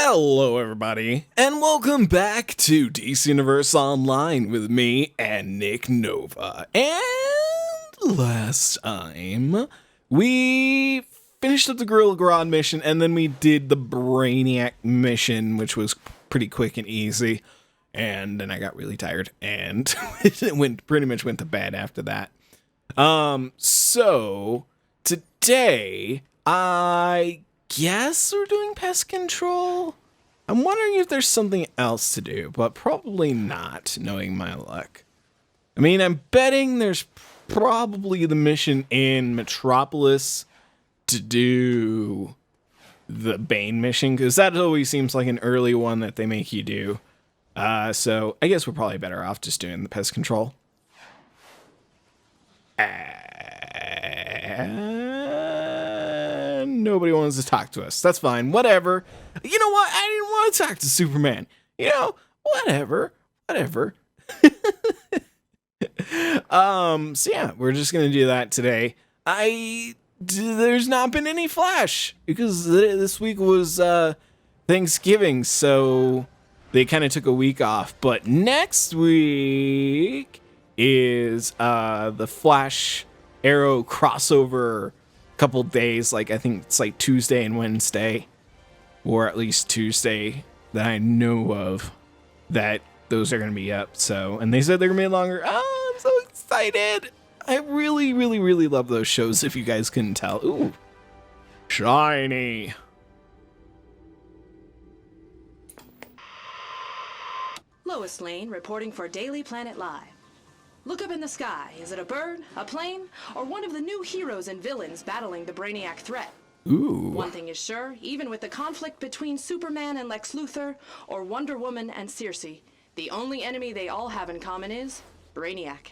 Hello everybody, and welcome back to DC Universe Online with me and Nik Nova. And last time, we finished up the Gorilla Grodd mission, and then we did the Brainiac mission, which was pretty quick and easy. And then I got really tired, and it pretty much went to bed after that. So, today, I guess we're doing pest control. I'm wondering if there's something else to do, but probably not, knowing my luck. I mean, I'm betting there's probably the mission in Metropolis to do the Bane mission, because that always seems like an early one that they make you do. So I guess we're probably better off just doing the pest control. Nobody wants to talk to us. That's fine. Whatever. You know what? I didn't want to talk to Superman. You know, whatever. So yeah, we're just going to do that today. There's not been any Flash because this week was Thanksgiving, so they kind of took a week off. But next week is the Flash Arrow crossover couple days. Like, I think it's like Tuesday and Wednesday, or at least Tuesday that I know of, that those are going to be up. So, and they said they're going to be longer. Oh, I'm so excited. I really love those shows, if you guys couldn't tell. Ooh, shiny. Lois Lane reporting for Daily Planet Live. Look up in the sky. Is it a bird, a plane, or one of the new heroes and villains battling the Brainiac threat? Ooh. One thing is sure, even with the conflict between Superman and Lex Luthor, or Wonder Woman and Circe, the only enemy they all have in common is Brainiac.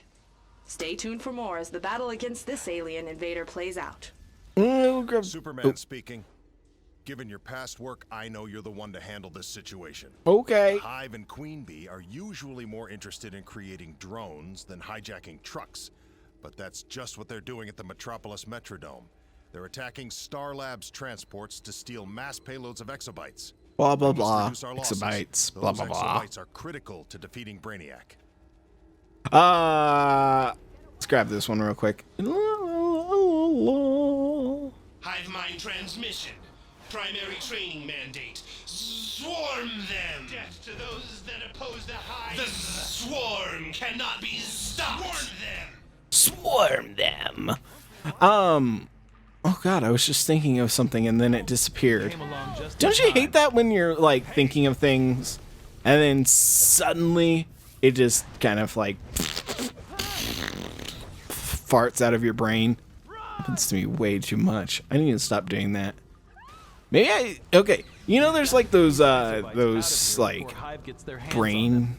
Stay tuned for more as the battle against this alien invader plays out. Superman speaking. Given your past work, I know you're the one to handle this situation. Okay. Hive and Queen Bee are usually more interested in creating drones than hijacking trucks. But that's just what they're doing at the Metropolis Metrodome. They're attacking S.T.A.R Labs transports to steal mass payloads of exabytes. Blah, blah, blah. Exabytes. Blah, blah, blah. Exabytes are critical to defeating Brainiac. Let's grab this one real quick. Hive mind transmission. Primary training mandate. Swarm them! Death to those that oppose the Hive! The swarm cannot be stopped! Swarm them! Oh god, I was just thinking of something and then it disappeared. Don't you hate that when you're, like, thinking of things and then suddenly it just kind of, like, farts out of your brain? Happens to me way too much. I need to stop doing that. Maybe okay, you know there's like those like brain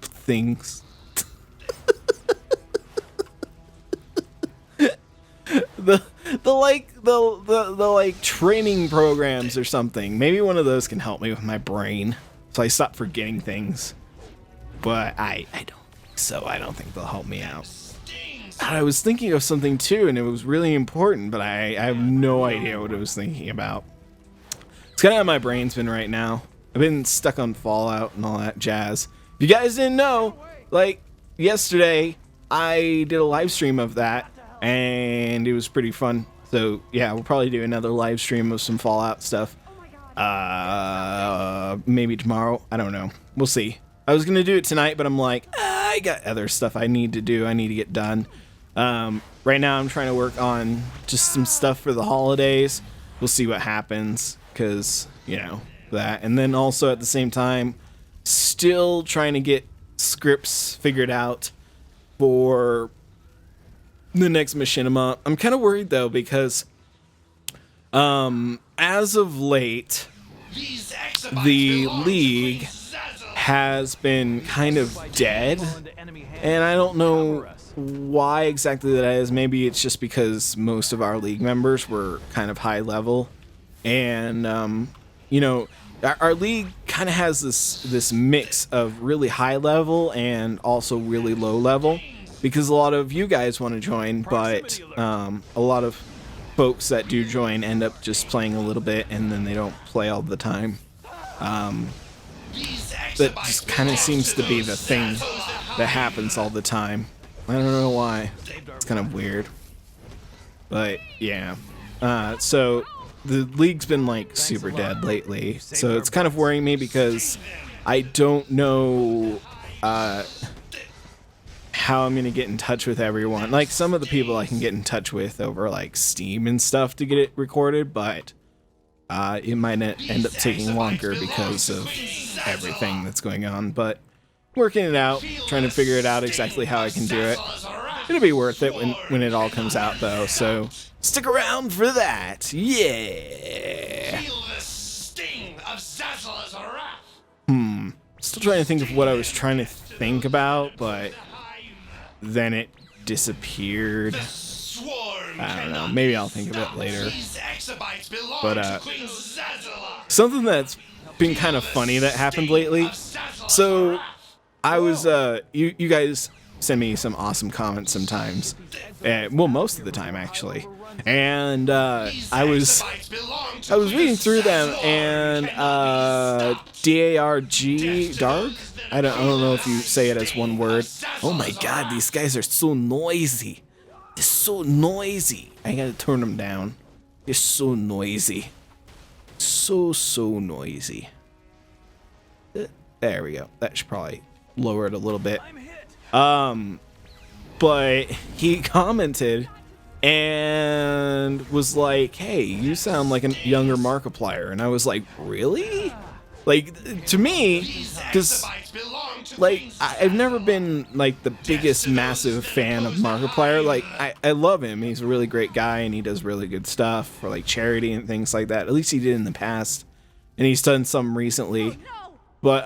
things. the like training programs or something. Maybe one of those can help me with my brain so I stop forgetting things. But I don't think so. I don't think they'll help me out. I was thinking of something too, and it was really important, but I have no idea what I was thinking about. It's kind of how my brain's been right now. I've been stuck on Fallout and all that jazz. If you guys didn't know, like, yesterday, I did a live stream of that, and it was pretty fun. So, yeah, we'll probably do another live stream of some Fallout stuff. Maybe tomorrow. I don't know. We'll see. I was going to do it tonight, but I'm like, I got other stuff I need to do. I need to get done. Right now, I'm trying to work on just some stuff for the holidays. We'll see what happens. Because, you know, that. And then also at the same time, still trying to get scripts figured out for the next machinima. I'm kind of worried, though, because as of late, the League has been kind of dead. And I don't know why exactly that is. Maybe it's just because most of our League members were kind of high level. And, you know, our league kind of has this mix of really high level and also really low level, because a lot of you guys want to join, but a lot of folks that do join end up just playing a little bit and then they don't play all the time. That just kind of seems to be the thing that happens all the time. I don't know why. It's kind of weird. But yeah. So the league's been like super dead lately. So it's kind of worrying me because I don't know how I'm gonna get in touch with everyone. Like some of the people I can get in touch with over like Steam and stuff to get it recorded, but it might end up taking longer because of everything that's going on. But working it out, trying to figure it out exactly how I can do it. It'll be worth it when it all comes out though. So stick around for that. Yeah. Feel the sting of Zazzle's wrath. Still trying to think of what I was trying to think about, but then it disappeared. I don't know. Maybe I'll think of it later. But something that's been kind of funny that happened lately. So I was you guys send me some awesome comments sometimes. Well, most of the time actually. And I was reading through them, and D-A-R-G, Darg? I don't know if you say it as one word. Oh my god, these guys are so noisy. They're so noisy. I gotta turn them down. They're so noisy. So noisy. There we go. That should probably lower it a little bit. But he commented and was like, hey, you sound like a younger Markiplier. And I was like, really? Like, to me, because, like, I've never been, like, the biggest massive fan of Markiplier. Like, I love him. He's a really great guy, and he does really good stuff for, like, charity and things like that. At least he did in the past. And he's done some recently. But,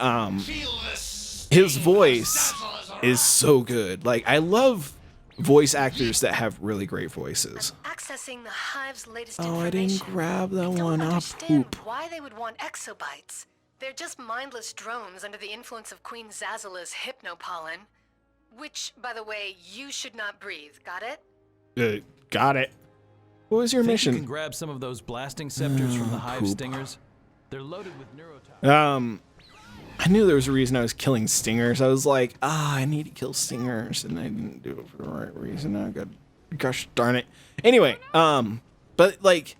his voice is so good. Like, I love voice actors that have really great voices. Accessing the Hive's latest Oh, I didn't information. grab that I don't one. Ah, understand poop. why they would want exobites. They're just mindless drones under the influence of Queen Zazzala's hypnopollen. Which, by the way, you should not breathe. Got it? Got it. What was your You can mission? grab some of those blasting scepters from the Hive stingers. They're loaded with neurotoxins. I knew there was a reason I was killing stingers. I was like, I need to kill stingers, and I didn't do it for the right reason. I got, gosh darn it. Anyway, but like,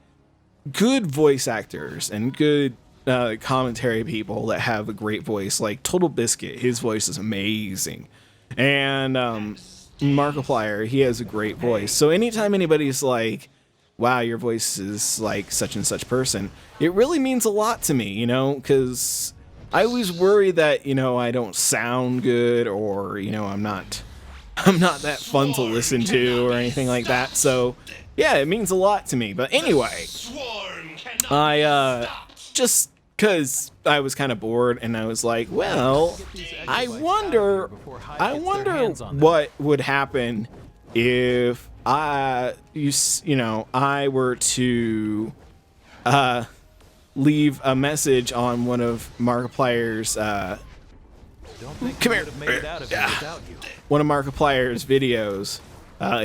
good voice actors and good commentary people that have a great voice, like Total Biscuit, his voice is amazing, and Markiplier, he has a great voice. So anytime anybody's like, wow, your voice is like such and such person, it really means a lot to me, you know, because I always worry that, you know, I don't sound good, or, you know, I'm not that fun to listen to or anything like that. So yeah, it means a lot to me. But anyway, I just because I was kind of bored, and I was like, well, I wonder what would happen if I were to leave a message on one of Markiplier's come here. One of Markiplier's videos,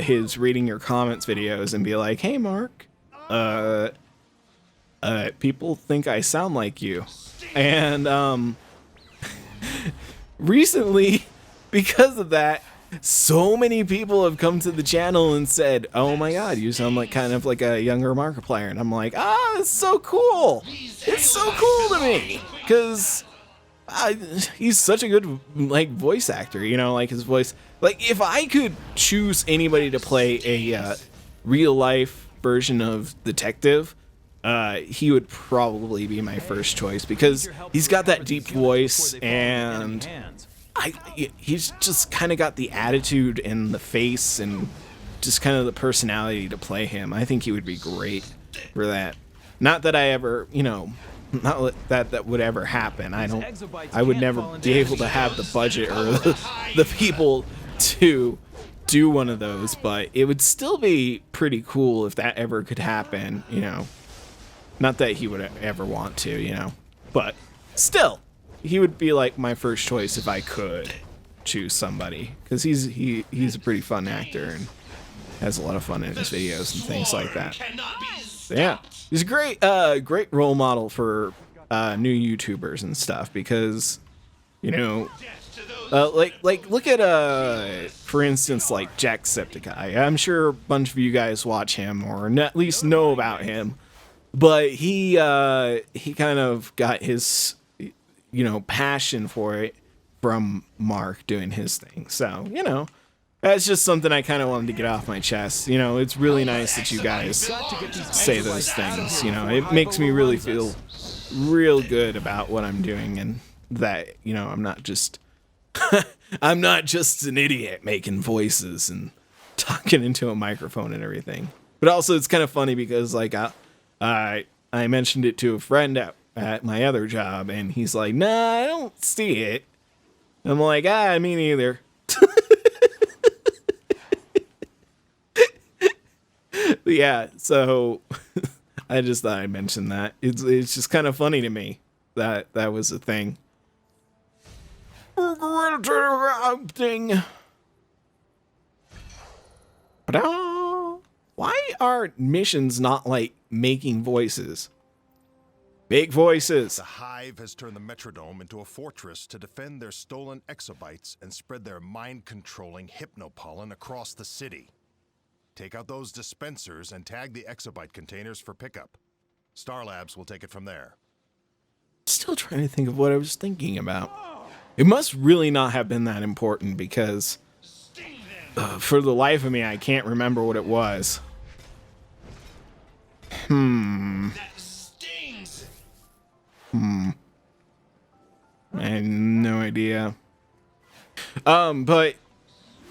his reading your comments videos, and be like, hey Mark, people think I sound like you. And recently, because of that, so many people have come to the channel and said, oh my god, you sound like kind of like a younger Markiplier. And I'm like, it's so cool. It's so cool to me, because he's such a good, like, voice actor, you know, like his voice. Like, if I could choose anybody to play a real life version of Detective, he would probably be my first choice, because he's got that deep voice, and he's just kind of got the attitude and the face and just kind of the personality to play him. I think he would be great for that. Not that I ever, you know, not that would ever happen. I would never be able to have the budget or the people to do one of those, but it would still be pretty cool if that ever could happen, you know. Not that he would ever want to, you know, but still, he would be like my first choice if I could choose somebody, because he's a pretty fun actor and has a lot of fun in his videos and things like that. So yeah, he's a great role model for new YouTubers and stuff because, you know, like look at for instance like Jacksepticeye. I'm sure a bunch of you guys watch him or at least know about him, but he kind of got his, you know, passion for it from Mark doing his thing. So, you know, that's just something I kind of wanted to get off my chest. You know, it's really nice that you guys say those things. You know, it makes me really feel real good about what I'm doing, and that, you know, I'm not just I'm not just an idiot making voices and talking into a microphone and everything. But also it's kind of funny because like I mentioned it to a friend at my other job, and he's like, "Nah, I don't see it." I'm like, me neither. Yeah, so I just thought I'd mention that. It's just kind of funny to me that was a thing. Why are missions not like making voices? Big voices. The Hive has turned the Metrodome into a fortress to defend their stolen exobytes and spread their mind-controlling hypnopollen across the city. Take out those dispensers and tag the exobyte containers for pickup. S.T.A.R Labs will take it from there. Still trying to think of what I was thinking about. It must really not have been that important because for the life of me, I can't remember what it was. I have no idea. But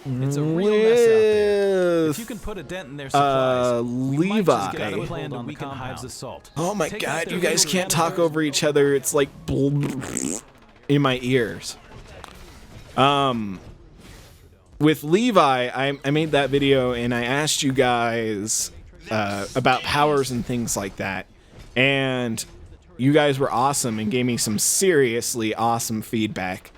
it's a real mess out there. If you can put a dent in their supplies, we might just get a plan to weaken Hive's assault. Oh my god, you guys can't talk over each other. It's like in my ears. With Levi, I made that video and I asked you guys about powers and things like that. And you guys were awesome and gave me some seriously awesome feedback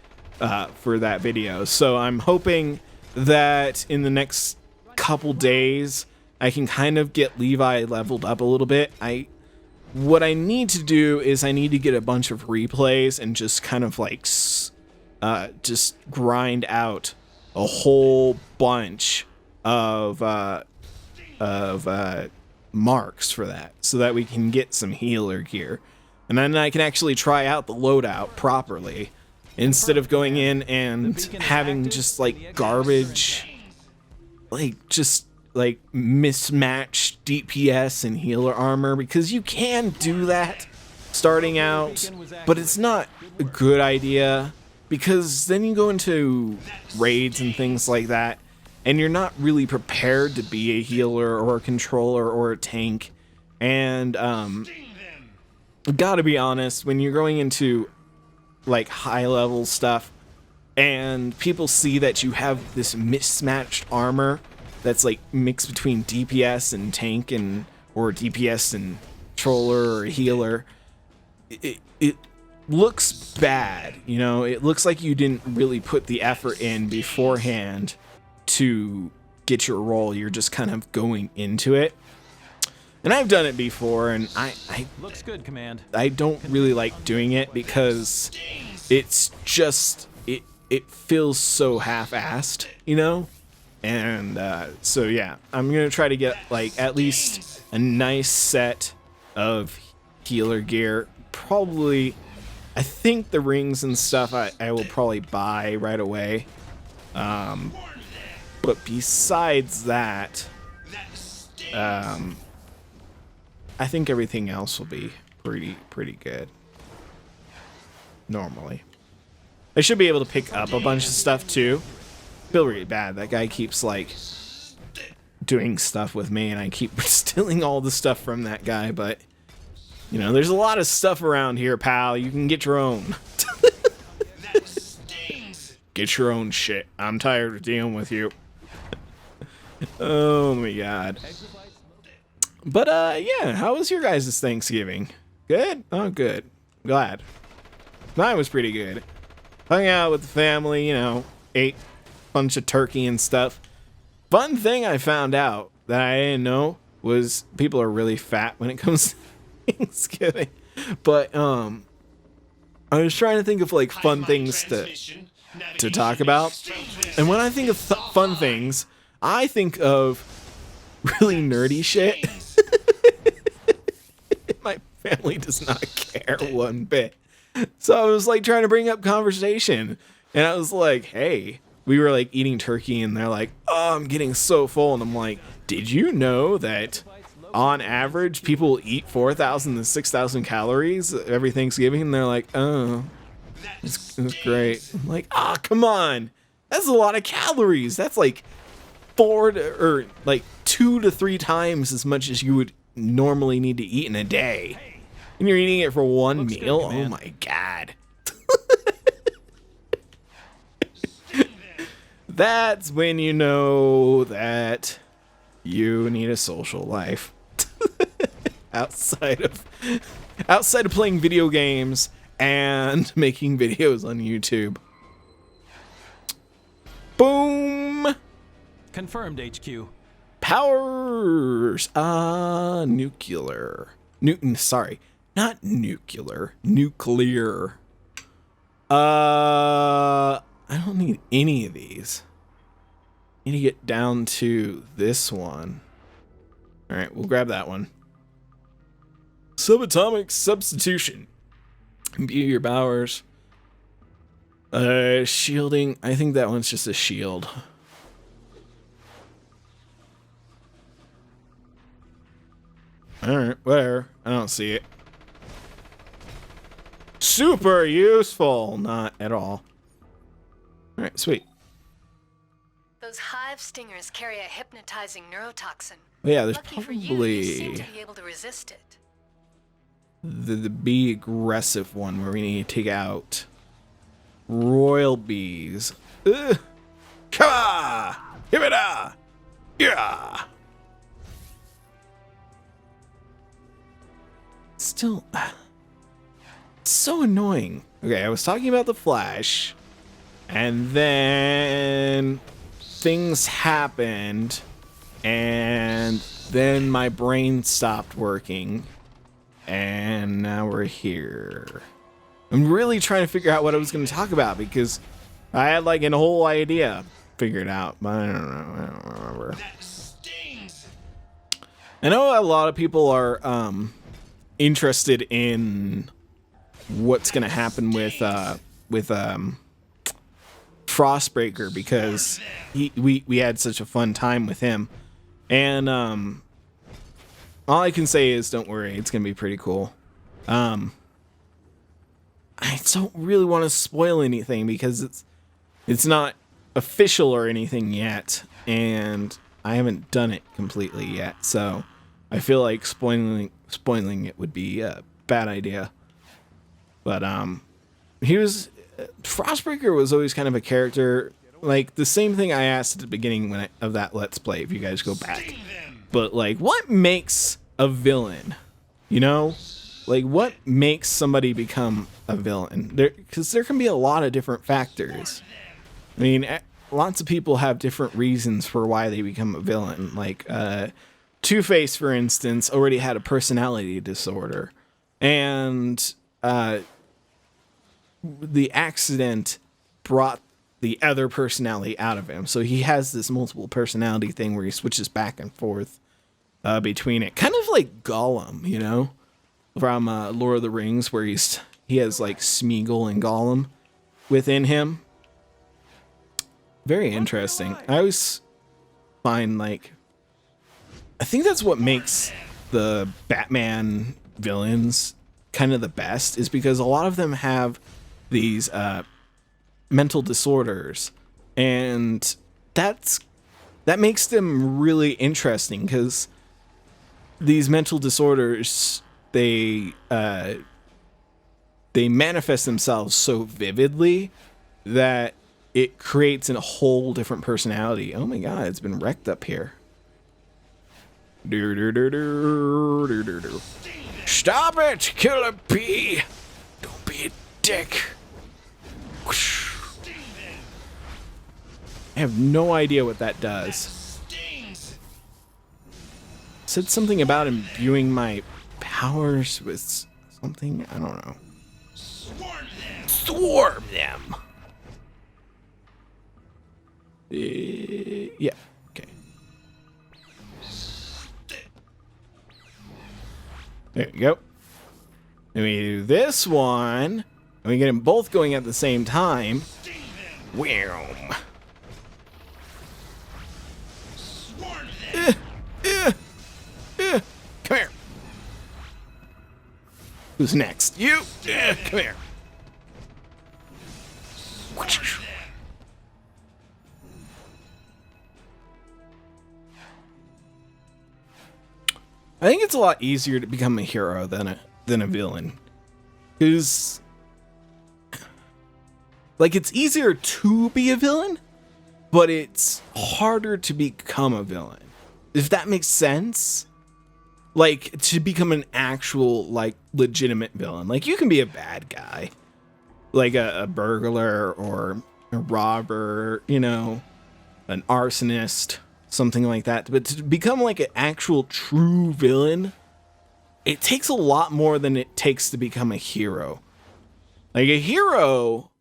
for that video. So I'm hoping that in the next couple days, I can kind of get Levi leveled up a little bit. What I need to do is I need to get a bunch of replays and just kind of like just grind out a whole bunch of marks for that, so that we can get some healer gear, and then I can actually try out the loadout properly instead of going in and having just like garbage, like just like mismatched DPS and healer armor, because you can do that starting out, but it's not a good idea because then you go into raids and things like that and you're not really prepared to be a healer or a controller or a tank. And gotta be honest, when you're going into like high level stuff and people see that you have this mismatched armor that's like mixed between DPS and tank and or DPS and controller or healer, it looks bad, you know. It looks like you didn't really put the effort in beforehand to get your role. You're just kind of going into it. And I've done it before, and I looks good, Command. I don't really like doing it because it's just it feels so half-assed, you know. And so yeah, I'm gonna try to get like at least a nice set of healer gear. Probably, I think the rings and stuff I will probably buy right away. But besides that, I think everything else will be pretty good. Normally, I should be able to pick up a bunch of stuff too. Feel really bad. That guy keeps like doing stuff with me, and I keep stealing all the stuff from that guy. But you know, there's a lot of stuff around here, pal. You can get your own. Get your own shit. I'm tired of dealing with you. Oh my god. But yeah, how was your guys' Thanksgiving? Good? Oh, good. Glad. Mine was pretty good. Hung out with the family, you know, ate a bunch of turkey and stuff. Fun thing I found out that I didn't know was people are really fat when it comes to Thanksgiving. But I was trying to think of like fun things to talk about, and when I think of fun things, I think of really nerdy shit. My family does not care one bit. So I was like trying to bring up conversation, and I was like, hey, we were like eating turkey, and they're like, oh, I'm getting so full. And I'm like, did you know that on average people eat 4,000 to 6,000 calories every Thanksgiving? And they're like, oh, it's great. I'm like, ah, come on. That's a lot of calories. That's like 2 to 3 times as much as you would normally need to eat in a day. And you're eating it for one meal? Oh my god. That's when you know that you need a social life. outside of playing video games and making videos on YouTube. Boom. Confirmed, HQ. Powers. Nuclear. Sorry. Not nuclear. Nuclear. I don't need any of these. I need to get down to this one. Alright, we'll grab that one. Subatomic substitution. Imbue your powers. Shielding. I think that one's just a shield. Alright, whatever. I don't see it. Super useful! Not at all. Alright, sweet. Those hive stingers carry a hypnotizing neurotoxin. Yeah, there's Lucky for you, probably you seem to be able to resist it. the bee aggressive one where we need to take out royal bees. Ugh. Come on! Give it up! Yeah! Still, it's so annoying. Okay, I was talking about the Flash, and then things happened, and then my brain stopped working, and now we're here. I'm really trying to figure out what I was going to talk about because I had like a whole idea figured out, but I don't know. I don't remember. I know a lot of people are interested in what's going to happen with Frostbreaker because we had such a fun time with him, and all I can say is don't worry, it's going to be pretty cool. I don't really want to spoil anything because it's not official or anything yet, and I haven't done it completely yet, so I feel like spoiling it would be a bad idea. But Frostbreaker was always kind of a character, like the same thing I asked at the beginning of that Let's Play, if you guys go back. But like, what makes a villain? You know? Like, what makes somebody become a villain? Because there can be a lot of different factors. I mean, lots of people have different reasons for why they become a villain. Like, Two-Face, for instance, already had a personality disorder. And the accident brought the other personality out of him. So he has this multiple personality thing where he switches back and forth between it. Kind of like Gollum, you know? From Lord of the Rings, where he has like Smeagol and Gollum within him. Very interesting. I always find like, I think that's what makes the Batman villains kind of the best, is because a lot of them have these mental disorders, and that makes them really interesting because these mental disorders, they manifest themselves so vividly that it creates a whole different personality. Oh my god, it's been wrecked up here. Stop it, Killer Bee! Don't be a dick. I have no idea what that does. Said something about imbuing my powers with something. I don't know. Swarm them. Yeah. Okay. There you go. Then we do this one, and we get them both going at the same time. Wham. Come here. Who's next? You. Come here. I think it's a lot easier to become a hero than a villain, because like it's easier to be a villain, but it's harder to become a villain. If that makes sense. Like, to become an actual, like, legitimate villain. Like, you can be a bad guy. Like a burglar or a robber, you know, an arsonist, something like that. But to become, like, an actual true villain, it takes a lot more than it takes to become a hero. Like, a hero,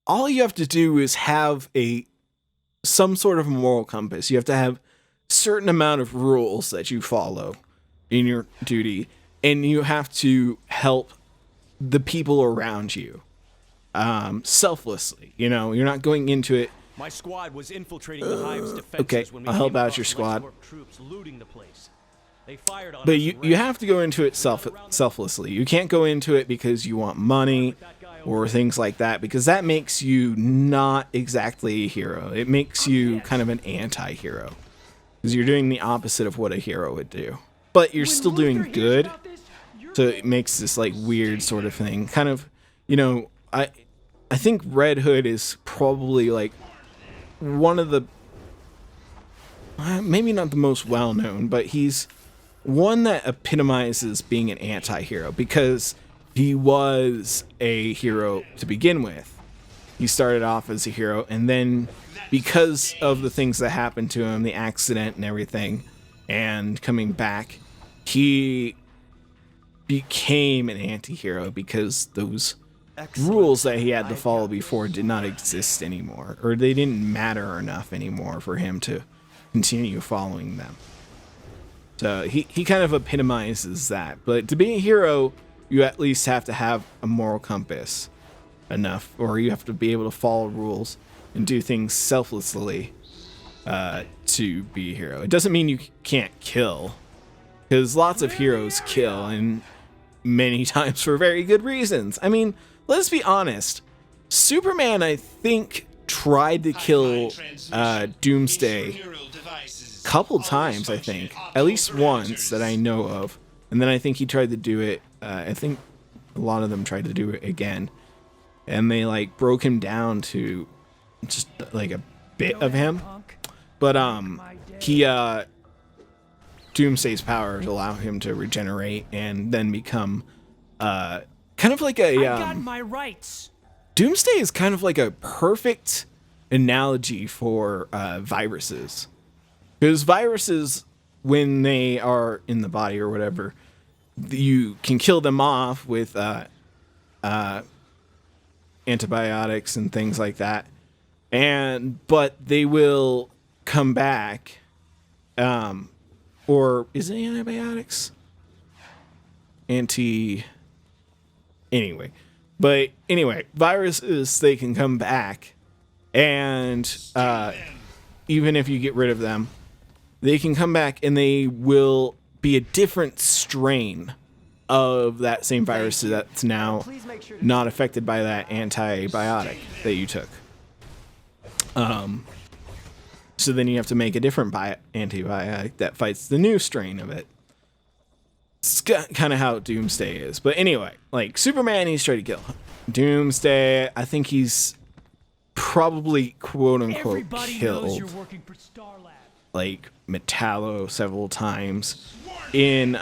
all you have to do is have some sort of moral compass. You have to have certain amount of rules that you follow in your duty, and you have to help the people around you selflessly. You know, you're not going into it. My squad was infiltrating the Hive's defenses okay, when we I'll help out your squad. Troops looting the place. They fired on but us you have to go into it selflessly. You can't go into it because you want money or things like that, because that makes you not exactly a hero. It makes you kind of an anti-hero. Because you're doing the opposite of what a hero would do. But you're still doing good. So it makes this like weird sort of thing. Kind of, you know, I think Red Hood is probably like one of the, maybe not the most well known, but he's one that epitomizes being an anti-hero, because he was a hero to begin with. He started off as a hero, and then because of the things that happened to him, the accident and everything, and coming back, he became an anti-hero because those rules that he had to follow before did not exist anymore, or they didn't matter enough anymore for him to continue following them. So he kind of epitomizes that. But to be a hero, you at least have to have a moral compass enough, or you have to be able to follow rules and do things selflessly to be a hero. It doesn't mean you can't kill, because lots of heroes kill, and many times for very good reasons. I mean, let's be honest. Superman, I think, tried to kill Doomsday a couple times, I think. At least once that I know of. And then I think he tried to do it, I think a lot of them tried to do it again. And they, like, broke him down to just, like, a bit of him. But, Doomsday's powers allow him to regenerate and then become, kind of like a, I got my rights. Doomsday is kind of like a perfect analogy for, viruses. Because viruses, when they are in the body or whatever, you can kill them off with, antibiotics and things like that, but they will come back, or is it antibiotics? Anyway, viruses, they can come back, and even if you get rid of them, they can come back and they will be a different strain of that same virus that's now not affected by that antibiotic that you took. So then you have to make a different antibiotic that fights the new strain of it. It's kind of how Doomsday is. But anyway, like, Superman, he's trying to kill Doomsday. I think he's probably, quote-unquote, killed, like, Metallo several times. In,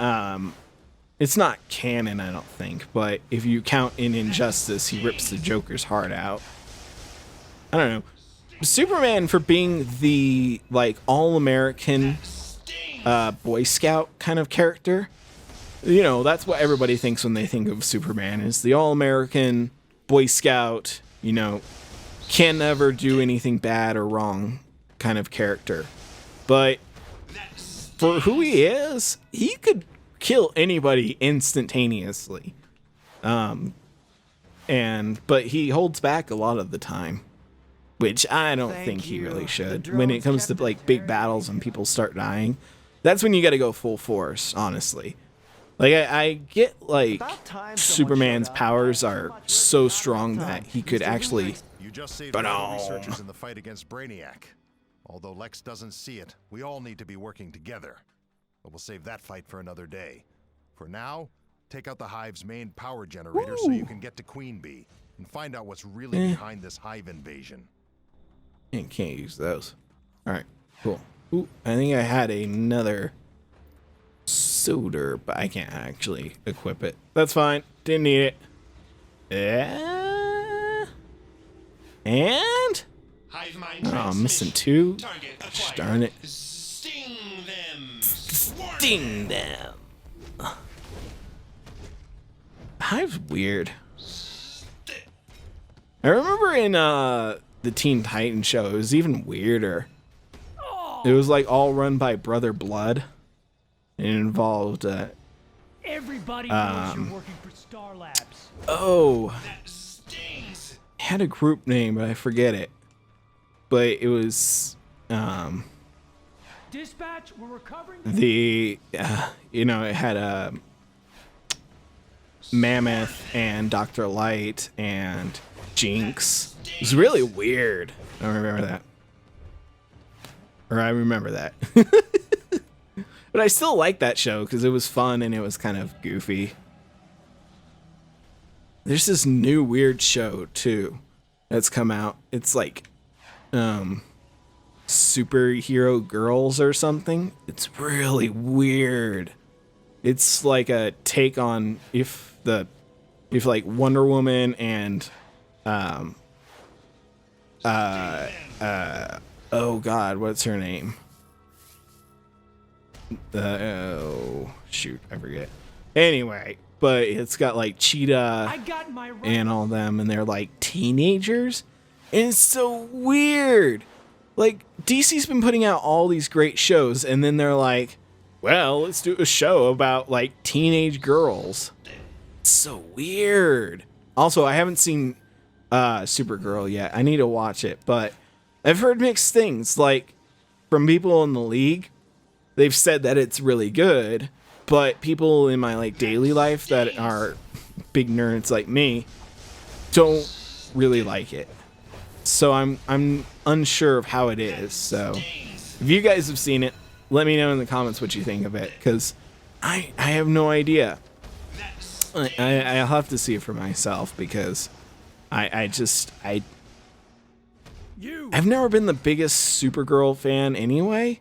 it's not canon, I don't think, but if you count in Injustice, he rips the Joker's heart out. I don't know. Superman, for being the, like, all-American Boy Scout kind of character, you know, that's what everybody thinks when they think of Superman, is the all-American Boy Scout, you know, can never do anything bad or wrong kind of character. But for who he is, he could kill anybody instantaneously. But he holds back a lot of the time, which I don't think he really should. When it comes to like big battles and people start dying, that's when you got to go full force, honestly. Like I get like Superman's powers are so strong that he could actually. You just saved our researchers in the fight against Brainiac. Although Lex doesn't see it, we all need to be working together. But we'll save that fight for another day. For now, take out the Hive's main power generator so you can get to Queen Bee and find out what's really behind this Hive invasion. You can't use those. All right, cool. Ooh, I think I had another soda, but I can't actually equip it. That's fine. Didn't need it. And I'm missing 2. Gosh, darn it. Sting them. Sting them. Hive's weird. I remember in the Teen Titans show, it was even weirder. It was like all run by Brother Blood. It involved everybody knows you're working for S.T.A.R. Labs. Oh, it had a group name, but I forget it. But it was Dispatch, we're recovering. The you know, it had Mammoth and Dr. Light and Jinx. It was really weird. I remember that. Or I remember that. But I still like that show because it was fun and it was kind of goofy. There's this new weird show too that's come out. It's like superhero girls or something. It's really weird. It's like a take on if like Wonder Woman and oh god, what's her name? Oh shoot, I forget. Anyway, but it's got like Cheetah and all them, and they're like teenagers, and it's so weird. Like DC's been putting out all these great shows, and then they're like, well, let's do a show about like teenage girls. It's so weird. Also, I haven't seen Supergirl yet. I need to watch it, but I've heard mixed things, like from people in the league. They've said that it's really good, but people in my like daily life that are big nerds like me don't really like it. So I'm unsure of how it is. So if you guys have seen it, let me know in the comments what you think of it, because I have no idea. I'll have to see it for myself, because I've never been the biggest Supergirl fan anyway.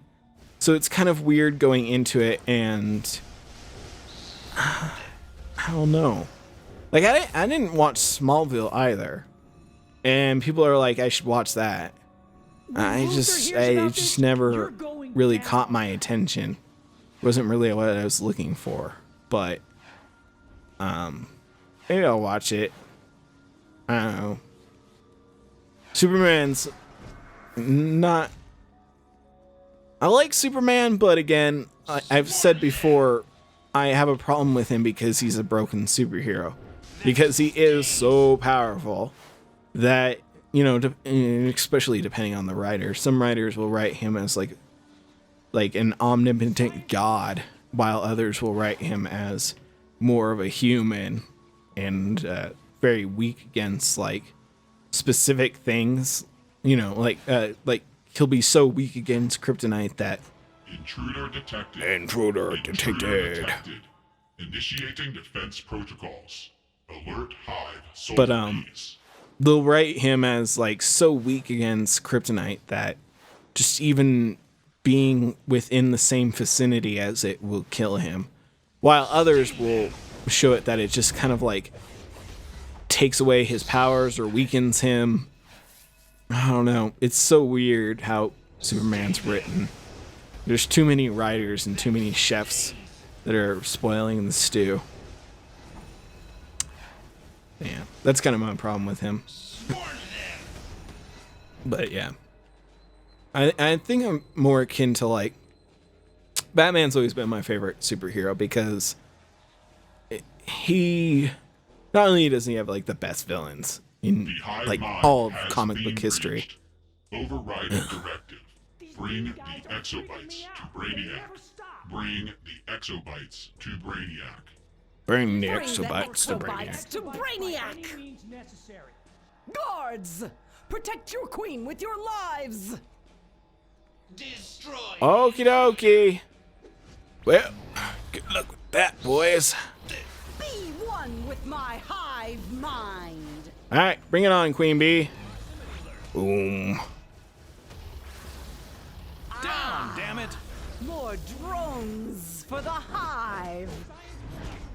So it's kind of weird going into it, and I don't know. Like I didn't watch Smallville either, and people are like, I should watch that. It just never really caught my attention. Wasn't really what I was looking for, but maybe I'll watch it. I don't know. Superman's not. I like Superman, but again, I've said before, I have a problem with him because he's a broken superhero. Because he is so powerful that, you know, especially depending on the writer, some writers will write him as like an omnipotent god, while others will write him as more of a human and very weak against like specific things. You know, like he'll be so weak against kryptonite that Intruder detected. Intruder detected. Initiating defense protocols. Alert Hive. But they'll write him as like so weak against kryptonite that just even being within the same vicinity as it will kill him. While others will show it that it just kind of like takes away his powers or weakens him. I don't know. It's so weird how Superman's written. There's too many writers and too many chefs that are spoiling the stew. Yeah, that's kind of my problem with him. But yeah, I think I'm more akin to like Batman's always been my favorite superhero because he not only does he have like the best villains in like all of comic book history. Override the directive. Bring the exobytes to Brainiac. Bring the exobytes to Brainiac. Bring the exobytes to Brainiac. To Brainiac. Guards, protect your queen with your lives. Destroy. Okie dokie. Well, good luck with that, boys. Be one with my hive mind. All right, bring it on, Queen Bee. Boom. Down, damn it. More drones for the hive.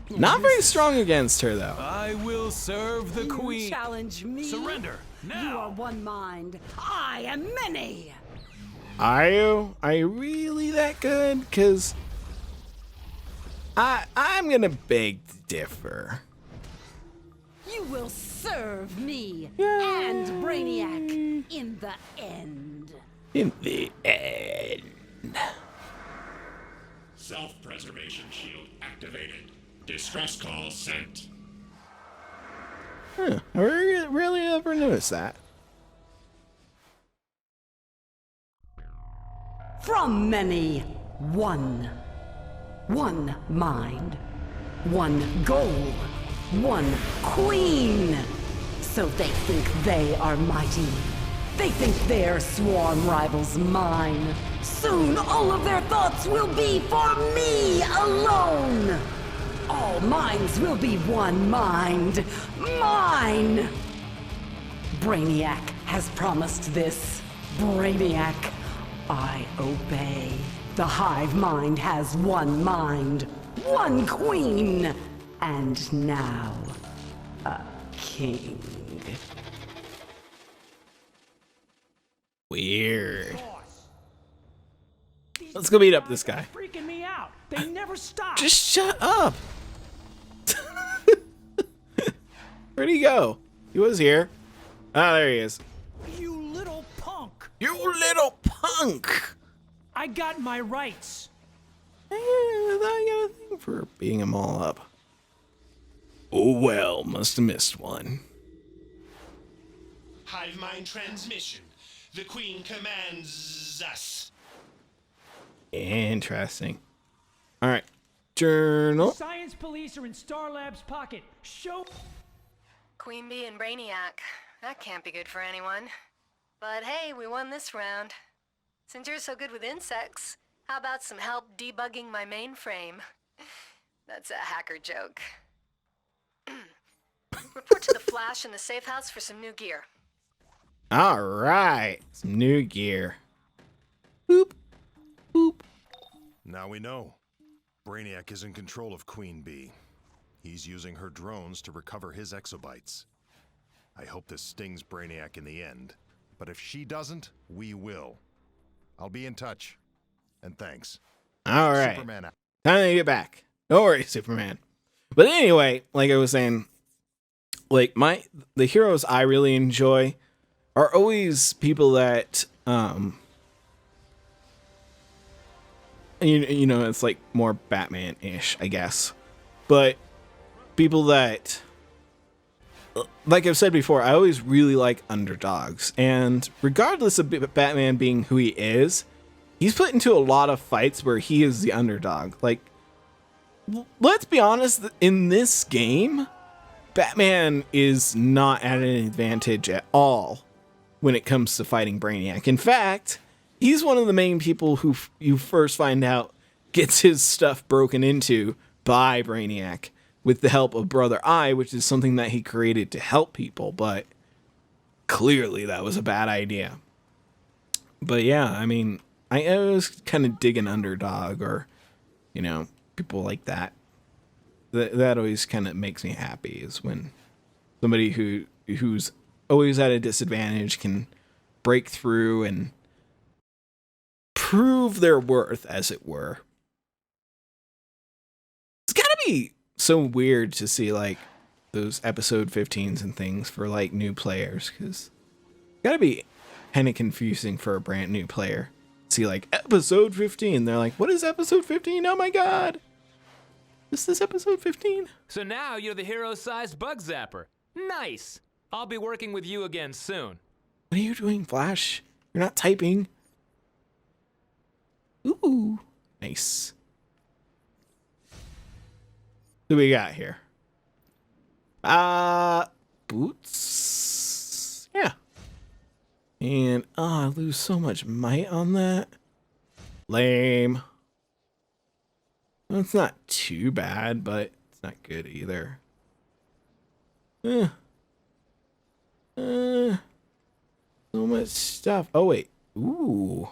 Not very strong against her, though. I will serve the You queen. challenge me? Surrender now. You are one mind. I am many. Are you? Are you really that good? Because I'm going to beg to differ. You will serve me and Brainiac in the end. In the end. Self-preservation shield activated. Distress call sent. Huh. I really ever noticed that. From many, one. One mind. One goal. One queen. So they think they are mighty. They think their swarm rivals mine. Soon all of their thoughts will be for me alone. All minds will be one mind. Mine! Brainiac has promised this. Brainiac, I obey. The hive mind has one mind. One queen. And now, a king. Weird. Let's go beat up this guy. Freaking me out. They never stop. Just shut up. Where'd he go? He was here. Ah, there he is. You little punk. You little punk. I got my rights. I thought you got a thing for beating them all up. Oh well, must have missed one. Hive mind transmission. The Queen commands us. Interesting. All right. Journal. Science police are in S.T.A.R Lab's pocket. Show. Queen Bee and Brainiac. That can't be good for anyone. But hey, we won this round. Since you're so good with insects, how about some help debugging my mainframe? That's a hacker joke. Report to the Flash in the safe house for some new gear. All right. Some new gear. Boop. Boop. Now we know. Brainiac is in control of Queen Bee. He's using her drones to recover his exobytes. I hope this stings Brainiac in the end. But if she doesn't, we will. I'll be in touch. And thanks. All right. Superman out. Time to get back. Don't worry, Superman. But anyway, like I was saying, like the heroes I really enjoy are always people that you know, it's like more Batman-ish, I guess. But people that, like I've said before, I always really like underdogs. And regardless of Batman being who he is, he's put into a lot of fights where he is the underdog. Like, let's be honest, in this game, Batman is not at an advantage at all when it comes to fighting Brainiac. In fact, he's one of the main people who you first find out gets his stuff broken into by Brainiac with the help of Brother Eye, which is something that he created to help people, but clearly that was a bad idea. But yeah, I mean, I always kind of dig an underdog or, you know, people like that. That always kind of makes me happy, is when somebody who's always at a disadvantage can break through and prove their worth, as it were. be so weird to see like those episode 15s and things for like new players, because it's gotta be kind of confusing for a brand new player. See like episode 15, they're like, what is episode 15? Oh my god, is this episode 15? So now you're the hero-sized bug zapper. Nice. I'll be working with you again soon. What are you doing, Flash? You're not typing. Ooh, nice. Who we got here? Boots. Yeah. And I lose so much might on that. Lame. Well, it's not too bad, but it's not good either. So much stuff. Oh wait. Ooh.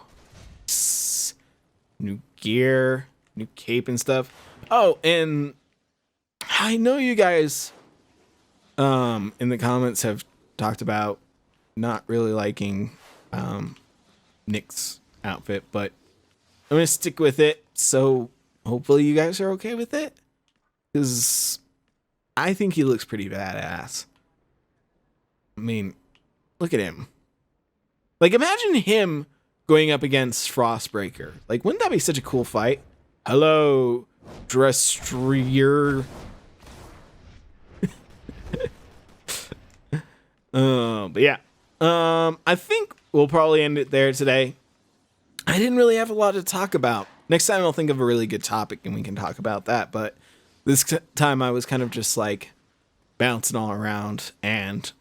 New gear, new cape and stuff. Oh, and I know you guys in the comments have talked about not really liking Nik's outfit, but I'm gonna stick with it, so hopefully you guys are okay with it, because I think he looks pretty badass. I mean, look at him. Like, imagine him going up against Frostbreaker. Like, wouldn't that be such a cool fight? Hello, Dresstrier. But yeah, I think we'll probably end it there today. I didn't really have a lot to talk about. Next time I'll think of a really good topic and we can talk about that. But this time I was kind of just like bouncing all around, and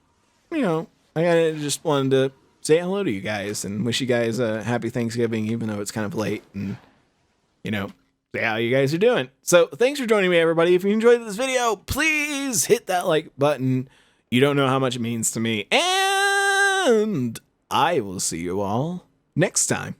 you know, I just wanted to say hello to you guys and wish you guys a happy Thanksgiving, even though it's kind of late, and you know, see how you guys are doing. So thanks for joining me, everybody. If you enjoyed this video, please hit that like button. You don't know how much it means to me. And I will see you all next time.